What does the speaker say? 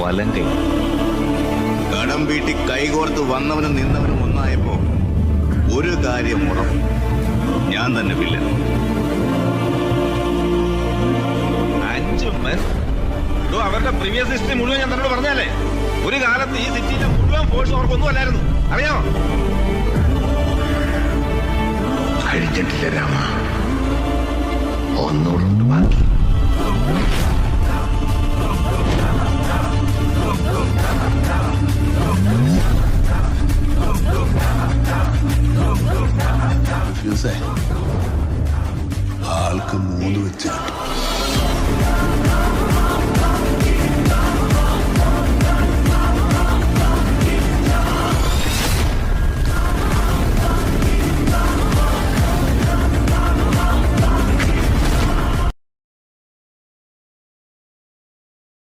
വലങ്കൈ. കടം വീട്ടി കൈകോർത്ത് വന്നവനും നിന്നവനും ഒന്നായപ്പോ ഒരു കാര്യം ഉറപ്പ്, ഞാൻ തന്നെ വില്ലൻ. 5 men അവരുടെ പ്രീവിയസ് ഹിസ്റ്ററി മുഴുവൻ ഞാൻ തന്നോട് പറഞ്ഞാലേ. ഒരു കാലത്ത് ഈ സിറ്റിയിലെ മുഴുവൻ ഫോഴ്സ് അവർക്കൊന്നും അല്ലായിരുന്നു, അറിയാമോ? കഴിച്ചിട്ടില്ല രാമ, ഒന്നുകൊണ്ട് ബാക്കി. ആൾക്ക് 3 വെച്ച് കിട്ടും.